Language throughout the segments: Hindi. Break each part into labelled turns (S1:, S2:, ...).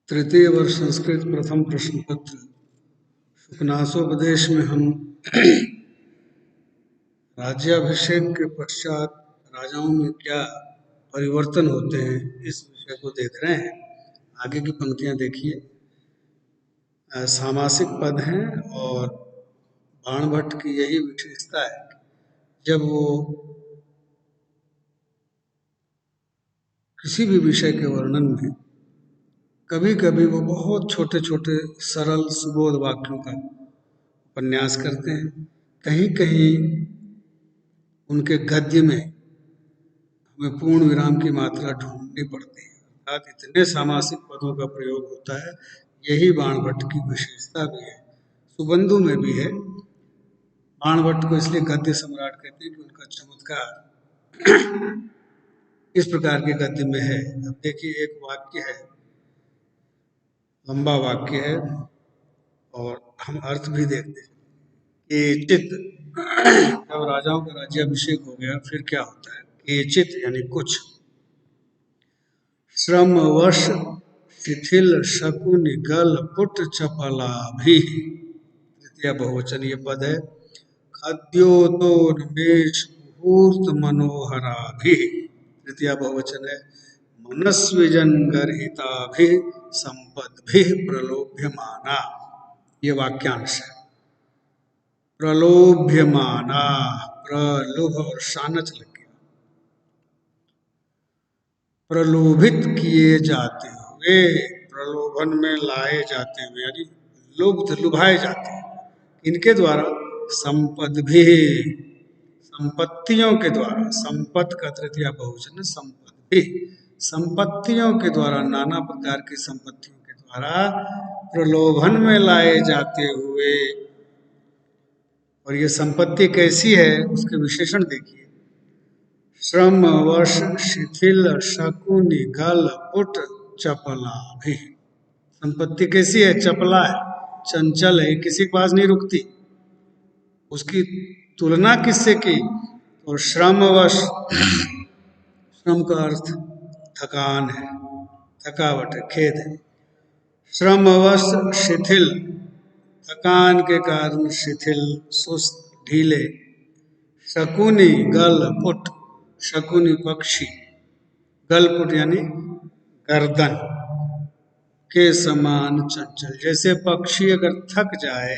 S1: तृतीय वर्ष संस्कृत प्रथम प्रश्न पत्र शुकनासोपदेश में हम राज्याभिषेक के पश्चात राजाओं में क्या परिवर्तन होते हैं इस विषय को देख रहे हैं। आगे की पंक्तियां देखिए। सामासिक पद हैं और बाणभट्ट की यही विशेषता है कि जब वो किसी भी विषय के वर्णन में कभी कभी वो बहुत छोटे छोटे सरल सुबोध वाक्यों का उपन्यास करते हैं। कहीं कहीं उनके गद्य में हमें पूर्ण विराम की मात्रा ढूंढनी पड़ती है, अर्थात इतने सामासिक पदों का प्रयोग होता है। यही बाणभट्ट की विशेषता भी है, सुबंधु में भी है। बाणभट्ट को इसलिए गद्य सम्राट कहते हैं कि उनका चमत्कार इस प्रकार के गद्य में है। अब देखिए, एक वाक्य है, लंबा वाक्य है और हम अर्थ भी देखते हैं कि चित जब राजाओं का राज्याभिषेक हो गया फिर क्या होता है कि चित यानी कुछ श्रमवश शिथिल शकुन गल पुट चपला भी, तृतीय बहुवचन ये पद है। खद्योतोन्मेष मुहूर्त मनोहरा भी, तृतीय बहुवचन है। मनस्विजन गर्हिता भी संपद भी प्रलोभ्यमाना, ये वाक्यांश है। प्रलोभ्यमाना, प्रलोभ और शानच लग गया। प्रलोभित किए जाते हुए, प्रलोभन में लाए जाते हुए यानी लुब्ध लुभाए जाते हैं। इनके द्वारा संपद भी, संपत्तियों के द्वारा, संपत्ति का तृतीय बहुवचन संपद भी, संपत्तियों के द्वारा, नाना प्रकार की संपत्तियों के द्वारा प्रलोभन में लाए जाते हुए। और ये संपत्ति कैसी है उसके विशेषण देखिए। श्रमवश शिथिल शकुनि गल पुट चपला भी, संपत्ति कैसी है? चपला है, चंचल है, किसी के पास नहीं रुकती। उसकी तुलना किससे की? तो श्रमवश, श्रम का अर्थ थकान है, थकावट है, खेद है। श्रमवश शिथिल, थकान के कारण शिथिल, सुस्त, ढीले। शकुनि गल पुट, शकुनि पक्षी, गलपुट यानी गर्दन के समान चंचल। जैसे पक्षी अगर थक जाए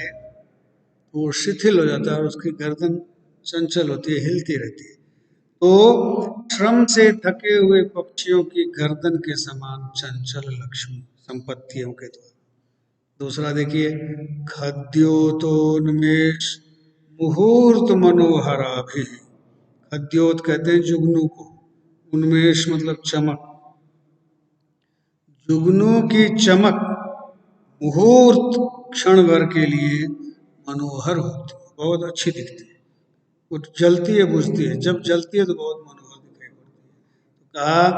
S1: तो वो शिथिल हो जाता है और उसकी गर्दन चंचल होती है, हिलती रहती है। तो श्रम से थके हुए पक्षियों की गर्दन के समान चंचल लक्ष्मी संपत्तियों के द्वारा। दूसरा देखिए, खद्योतोन्मेष मुहूर्त मनोहरा भी, खद्योत कहते हैं जुगनू को, उन्मेष मतलब चमक। जुगनू की चमक मुहूर्त क्षण भर के लिए मनोहर होती है, बहुत अच्छी दिखती है। वो जलती है, बुझती है, जब जलती है तो बहुत मनोहर दिखाई पड़ती है। तो कहा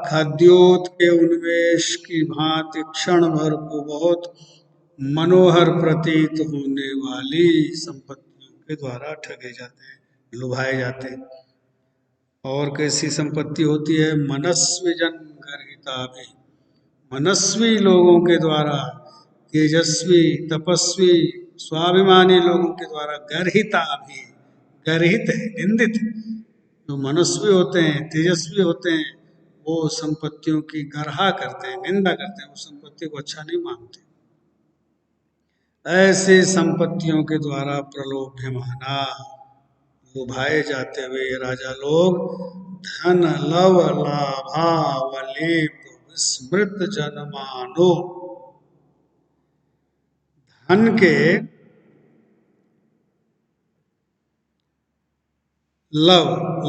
S1: खद्योत के उन्मेष की भांति क्षण भर को बहुत मनोहर प्रतीत होने वाली संपत्तियों के द्वारा ठगे जाते हैं, लुभाए जाते हैं। और कैसी संपत्ति होती है? मनस्वी जन गर्हिता भी, मनस्वी लोगों के द्वारा, तेजस्वी, तपस्वी, स्वाभिमानी लोगों के द्वारा गर्हिता भी, गर्हित है, निंदित। जो मनस्वी होते हैं, तेजस्वी होते हैं, वो संपत्तियों की गर्हा करते हैं, निंदा करते हैं, वो संपत्ति को अच्छा नहीं मानते। ऐसे संपत्तियों के द्वारा प्रलोभ्यमाना, लुभाए जाते हुए राजा लोग धन लव लाभावलेप विस्मृत जनमानो, धन के लव,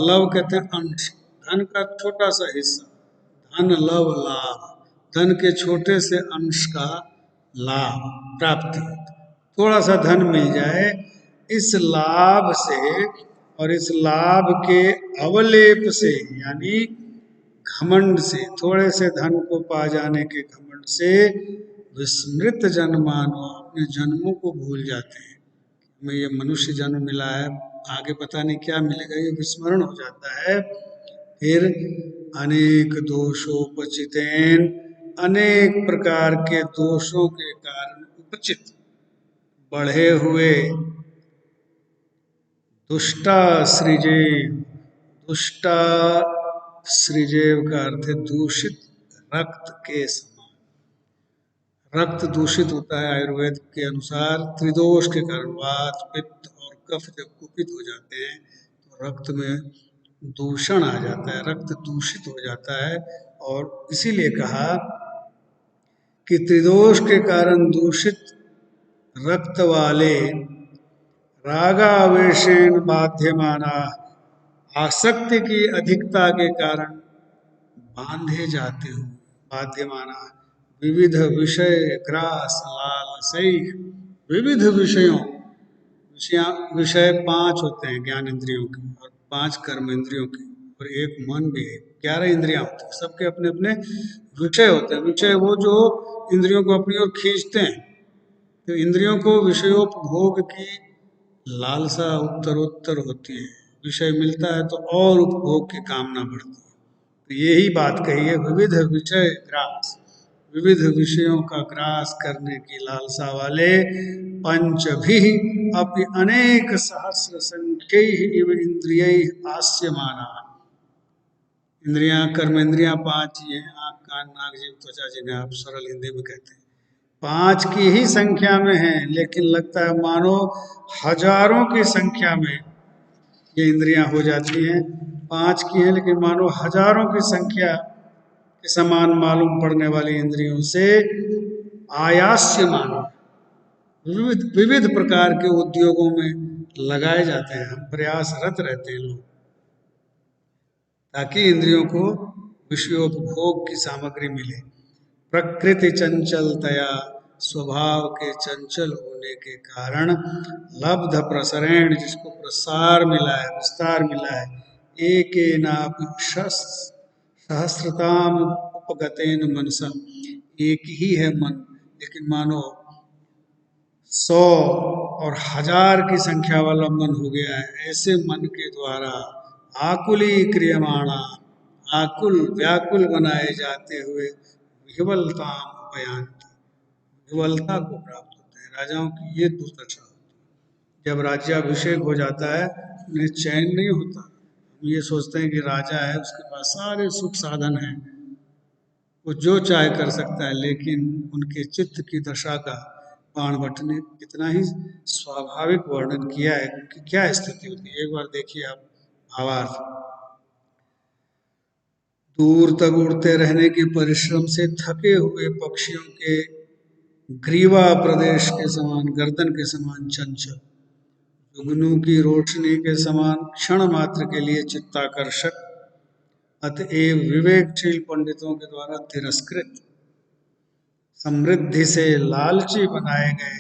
S1: लव कहते हैं अंश, धन का छोटा सा हिस्सा, धन लव लाभ, धन के छोटे से अंश का लाभ प्राप्ति, थोड़ा सा धन मिल जाए, इस लाभ से और इस लाभ के अवलेप से यानी घमंड से, थोड़े से धन को पा जाने के घमंड से विस्मृत जन्मानो, अपने जन्मों को भूल जाते हैं। हमें ये मनुष्य जन्म मिला है, आगे पता नहीं क्या मिलेगा, ये विस्मरण हो जाता है। फिर अनेक दोषोपचितेन अनेक प्रकार के दोषों के कारण उपचित बढ़े हुए दुष्टा सृजेव। दुष्टा सृजेव का अर्थ है दूषित रक्त के समान। रक्त दूषित होता है आयुर्वेद के अनुसार त्रिदोष के कारण। वात पित्त और कफ जब कुपित हो जाते हैं तो रक्त में दूषण आ जाता है, रक्त दूषित हो जाता है। और इसीलिए कहा कि त्रिदोष के कारण दूषित रक्त वाले रागावेशेन बाध्यमाना, आसक्ति की अधिकता के कारण बांधे जाते हो। बाध्यमाना विविध विषय ग्रास लालसई। विविध विषयों, विषय 5 होते हैं ज्ञान इंद्रियों के, और 5 कर्म इंद्रियों के, और एक मन भी है। 11 इंद्रियां होती हैं, सबके अपने अपने विषय होते हैं। विषय वो जो इंद्रियों को अपनी ओर खींचते हैं। तो इंद्रियों को विषयोपभोग की लालसा उत्तरोत्तर होती है। विषय मिलता है तो और उपभोग की कामना बढ़ती है। तो यही बात कही है, विविध विषय ग्रास, विविध विषयों का ग्रास करने की लालसा वाले पंच भी अपि अनेक सहस्र संख्य इव इंद्रिय आस्यमाना। इंद्रियां, कर्म इंद्रियां 5 ही हैं, आंख कान नाक जीभ त्वचा, जिन्हें आप सरल हिंदी में कहते हैं। 5 की ही संख्या में है, लेकिन लगता है मानो हजारों की संख्या में ये इंद्रियां हो जाती हैं। 5 की हैं लेकिन मानो हजारों की संख्या के समान मालूम पड़ने वाली इंद्रियों से आयास्य मानो विविध विविध प्रकार के उद्योगों में लगाए जाते हैं। हम प्रयासरत रहते हैं लोग, ताकि इंद्रियों को विषयोपभोग की सामग्री मिले। प्रकृति चंचलतया, स्वभाव के चंचल होने के कारण लब्ध प्रसरेण, जिसको प्रसार मिला है, विस्तार मिला है, एकेनापि सहस्रताम उपगतेन मनसा, एक ही है मन, लेकिन मानो 100 और 1000 की संख्या वाला मन हो गया है। ऐसे मन के द्वारा आकुली क्रियमाणा, आकुल व्याकुल बनाए जाते हुए विह्वलताम उपयांति, विह्वलता को प्राप्त होते हैं। राजाओं की ये दुर्दशा होती है। जब राज्याभिषेक हो जाता है उन्हें चैन नहीं होता। हम ये सोचते हैं कि राजा है, उसके पास सारे सुख साधन हैं, वो जो चाहे कर सकता है, लेकिन उनके चित्त की दशा का बाण भट्ट ने इतना ही स्वाभाविक वर्णन किया है कि क्या स्थिति होती है। एक बार देखिए आप भावार्थ। दूर तक उड़ते रहने के परिश्रम से थके हुए पक्षियों के ग्रीवा प्रदेश के समान, गर्दन के समान चंचल, जुगनू की रोशनी के समान क्षण मात्र के लिए चित्ताकर्षक, अतएव विवेकशील पंडितों के द्वारा तिरस्कृत, समृद्धि से लालची बनाए गए,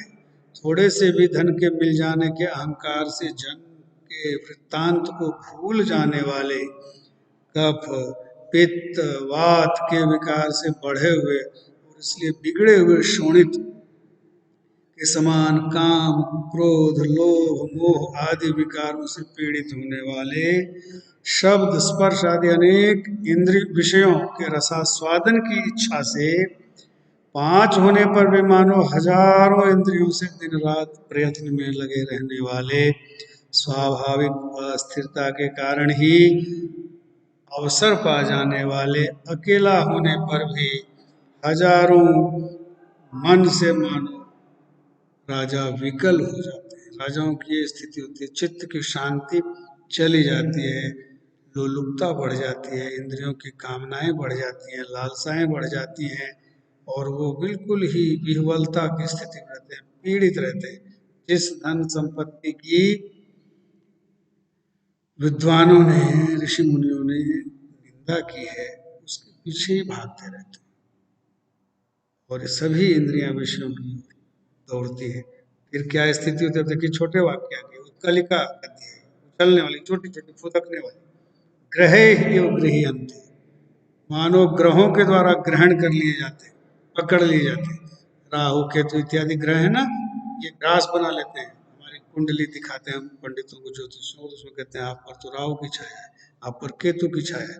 S1: थोड़े से भी धन के मिल जाने के अहंकार से जन के वृत्तांत को भूल जाने वाले, कफ पित्त वात के विकार से बढ़े हुए और इसलिए बिगड़े हुए शोणित के समान काम क्रोध लोभ मोह आदि विकारों से पीड़ित होने वाले, शब्द स्पर्श आदि अनेक इंद्रिय विषयों के रसास्वादन की इच्छा से 5 होने पर भी मानो हजारों इंद्रियों से दिन रात प्रयत्न में लगे रहने वाले, स्वाभाविक अस्थिरता के कारण ही अवसर पा जाने वाले, अकेला होने पर भी हजारों मन से मानो राजा विकल हो जाते हैं। राजाओं की ये स्थिति होती है, चित्त की शांति चली जाती है, लोलुपता बढ़ जाती है, इंद्रियों की कामनाएं बढ़ जाती हैं, लालसाएं बढ़ जाती हैं, और वो बिल्कुल ही विह्वलता की स्थिति में रहते हैं, पीड़ित रहते हैं। जिस धन संपत्ति की विद्वानों ने, ऋषि मुनियों ने निंदा की है, उसके पीछे ही भागते रहते हैं, और ये सभी इंद्रियां विषयों की दौड़ती है। फिर क्या स्थिति होती है? देखिए छोटे वाक्य की उत्कलिका कहती है, उछलने वाली, छोटी छोटी फुदकने वाली, ग्रहे एव गृह्यन्ते, मानो ग्रहों के द्वारा ग्रहण कर लिए जाते, पकड़ लिए जाते। राहु केतु इत्यादि ग्रह है ना, ये ग्रास बना लेते हैं। हमारी कुंडली दिखाते हैं हम पंडितों को, ज्योतिषियों को, उसमें कहते हैं आप पर तो राहु की छाया है, आप पर केतु की छाया है।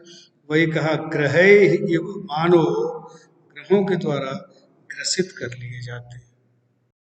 S1: वही कहा ग्रहे एव, मानो ग्रहों के द्वारा ग्रसित कर लिए जाते हैं।